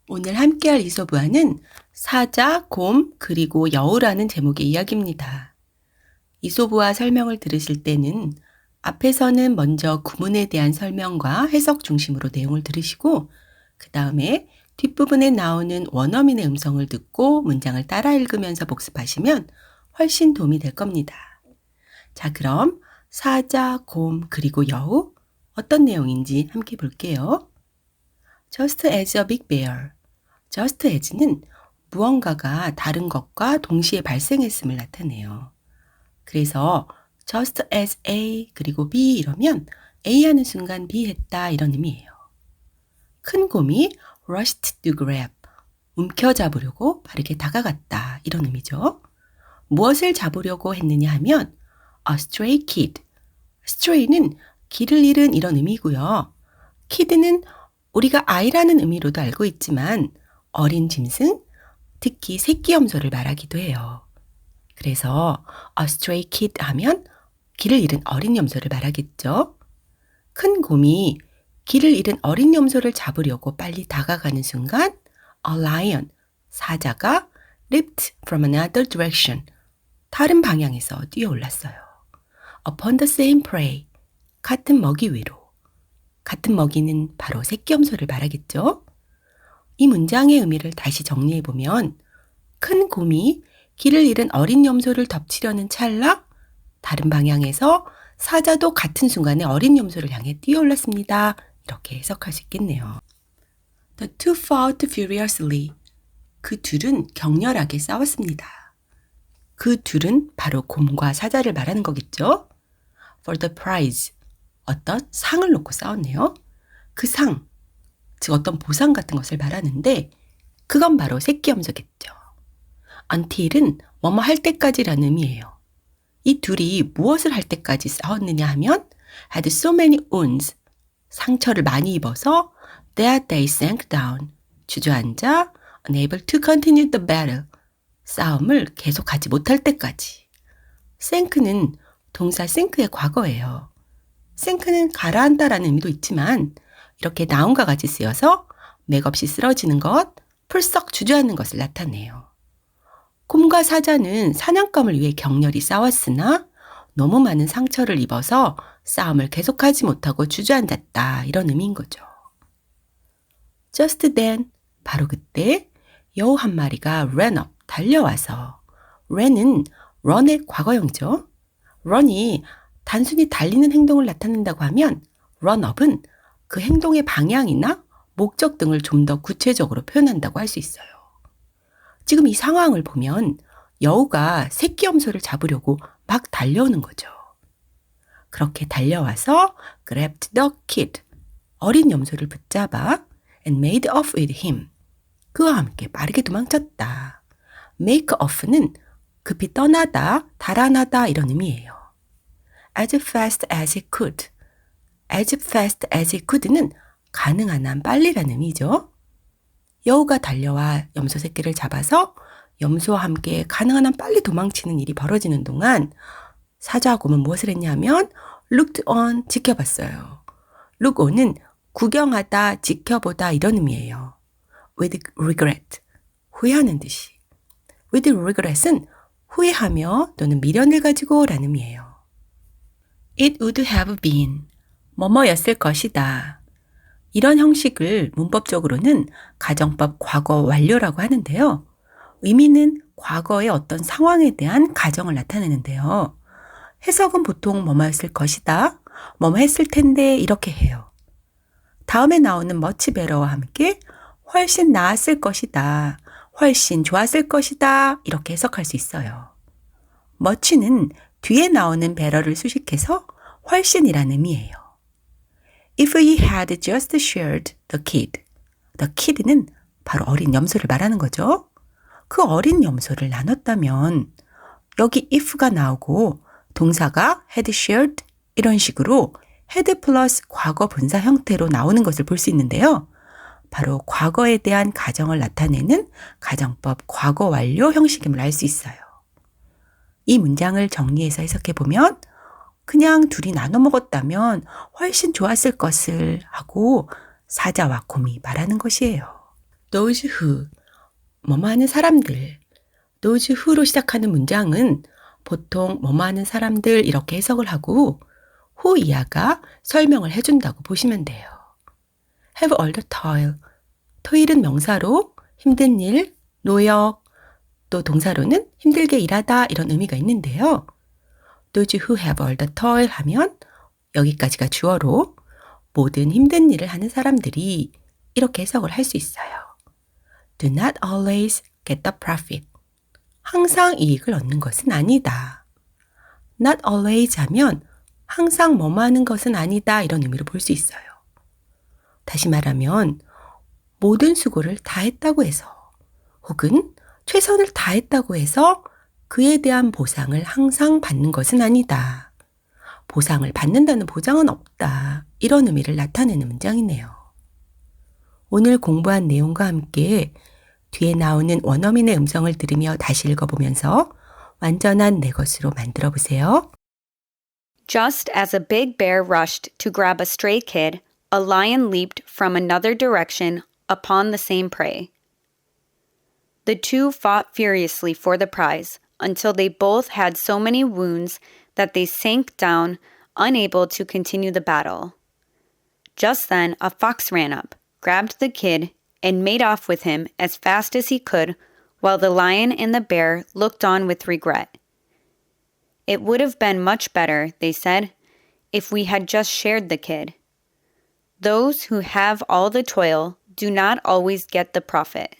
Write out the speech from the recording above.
오늘 함께할 이솝우화는 사자, 곰, 그리고 여우라는 제목의 이야기입니다. 이솝우화 설명을 들으실 때는 앞에서는 먼저 구문에 대한 설명과 해석 중심으로 내용을 들으시고 그 다음에 뒷부분에 나오는 원어민의 음성을 듣고 문장을 따라 읽으면서 복습하시면 훨씬 도움이 될 겁니다. 자, 그럼 사자, 곰, 그리고 여우 어떤 내용인지 함께 볼게요. Just as a big bear. Just as는 무언가가 다른 것과 동시에 발생했음을 나타내요. 그래서 just as A 그리고 B 이러면 A 하는 순간 B 했다 이런 의미예요. 큰 곰이 rushed to grab, 움켜잡으려고 빠르게 다가갔다 이런 의미죠. 무엇을 잡으려고 했느냐 하면 a stray kid. stray는 길을 잃은 이런 의미고요. kid는 우리가 아이라는 의미로도 알고 있지만 어린 짐승, 특히 새끼 염소를 말하기도 해요. 그래서 a stray kid 하면 길을 잃은 어린 염소를 말하겠죠. 큰 곰이 길을 잃은 어린 염소를 잡으려고 빨리 다가가는 순간 a lion, 사자가 leaped from another direction, 다른 방향에서 뛰어올랐어요. upon the same prey, 같은 먹이 위로. 같은 먹이는 바로 새끼 염소를 말하겠죠. 이 문장의 의미를 다시 정리해보면 큰 곰이 길을 잃은 어린 염소를 덮치려는 찰나 다른 방향에서 사자도 같은 순간에 어린 염소를 향해 뛰어올랐습니다. 이렇게 해석할 수 있겠네요. The two fought furiously. 그 둘은 격렬하게 싸웠습니다. 그 둘은 바로 곰과 사자를 말하는 거겠죠. For the prize. 어떤 상을 놓고 싸웠네요. 그 상, 즉 어떤 보상 같은 것을 말하는데 그건 바로 새끼 염소겠죠. until은 뭐뭐 할 때까지라는 의미예요. 이 둘이 무엇을 할 때까지 싸웠느냐 하면 had so many wounds, 상처를 많이 입어서 that they sank down, 주저앉아 unable to continue the battle, 싸움을 계속하지 못할 때까지. sink는 동사 sink의 과거예요. sink는 가라앉다라는 의미도 있지만 이렇게 noun과 같이 쓰여서 맥없이 쓰러지는 것, 풀썩 주저앉는 것을 나타내요. 곰과 사자는 사냥감을 위해 격렬히 싸웠으나 너무 많은 상처를 입어서 싸움을 계속하지 못하고 주저앉았다 이런 의미인 거죠. Just then, 바로 그때 여우 한 마리가 ran up, 달려와서 ran은 run의 과거형이죠. run이 단순히 달리는 행동을 나타낸다고 하면 run up은 그 행동의 방향이나 목적 등을 좀 더 구체적으로 표현한다고 할 수 있어요. 지금 이 상황을 보면 여우가 새끼 염소를 잡으려고 막 달려오는 거죠. 그렇게 달려와서 grabbed the kid, 어린 염소를 붙잡아 and made off with him, 그와 함께 빠르게 도망쳤다. make off는 급히 떠나다, 달아나다 이런 의미예요. as fast as he could, as fast as he could는 가능한 한 빨리라는 의미죠. 여우가 달려와 염소 새끼를 잡아서 염소와 함께 가능한 한 빨리 도망치는 일이 벌어지는 동안 사자와 곰은 무엇을 했냐면 looked on, 지켜봤어요. look on은 구경하다, 지켜보다 이런 의미예요. with regret, 후회하는 듯이. with regret은 후회하며 또는 미련을 가지고 라는 의미예요. It would have been, 뭐뭐였을 것이다. 이런 형식을 문법적으로는 가정법 과거 완료라고 하는데요. 의미는 과거의 어떤 상황에 대한 가정을 나타내는데요. 해석은 보통 뭐뭐였을 것이다, 뭐뭐 했을 텐데 이렇게 해요. 다음에 나오는 much better와 함께 훨씬 나았을 것이다, 훨씬 좋았을 것이다 이렇게 해석할 수 있어요. much는 뒤에 나오는 better를 수식해서 훨씬이라는 의미예요. If he had just shared the kid, the kid는 바로 어린 염소를 말하는 거죠. 그 어린 염소를 나눴다면 여기 if가 나오고 동사가 had shared 이런 식으로 had 플러스 과거 분사 형태로 나오는 것을 볼 수 있는데요. 바로 과거에 대한 가정을 나타내는 가정법 과거 완료 형식임을 알 수 있어요. 이 문장을 정리해서 해석해보면 그냥 둘이 나눠 먹었다면 훨씬 좋았을 것을 하고 사자와 곰이 말하는 것이에요. those who, 뭐뭐 하는 사람들. those who로 시작하는 문장은 보통 뭐뭐 하는 사람들 이렇게 해석을 하고 who 이하가 설명을 해준다고 보시면 돼요. have all the toil. toil은 명사로 힘든 일, 노역, 또 동사로는 힘들게 일하다 이런 의미가 있는데요. those who have all the toil 하면 여기까지가 주어로 모든 힘든 일을 하는 사람들이 이렇게 해석을 할 수 있어요. Do not always get the profit. 항상 이익을 얻는 것은 아니다. Not always 하면 항상 뭐뭐 하는 것은 아니다 이런 의미로 볼 수 있어요. 다시 말하면 모든 수고를 다 했다고 해서 혹은 최선을 다했다고 해서 그에 대한 보상을 항상 받는 것은 아니다. 보상을 받는다는 보장은 없다. 이런 의미를 나타내는 문장이네요. 오늘 공부한 내용과 함께 뒤에 나오는 원어민의 음성을 들으며 다시 읽어보면서 완전한 내 것으로 만들어 보세요. Just as a big bear rushed to grab a stray kid, a lion leaped from another direction upon the same prey. The two fought furiously for the prize until they both had so many wounds that they sank down, unable to continue the battle. Just then, a fox ran up, grabbed the kid, and made off with him as fast as he could, while the lion and the bear looked on with regret. It would have been much better, they said, if we had just shared the kid. Those who have all the toil do not always get the profit.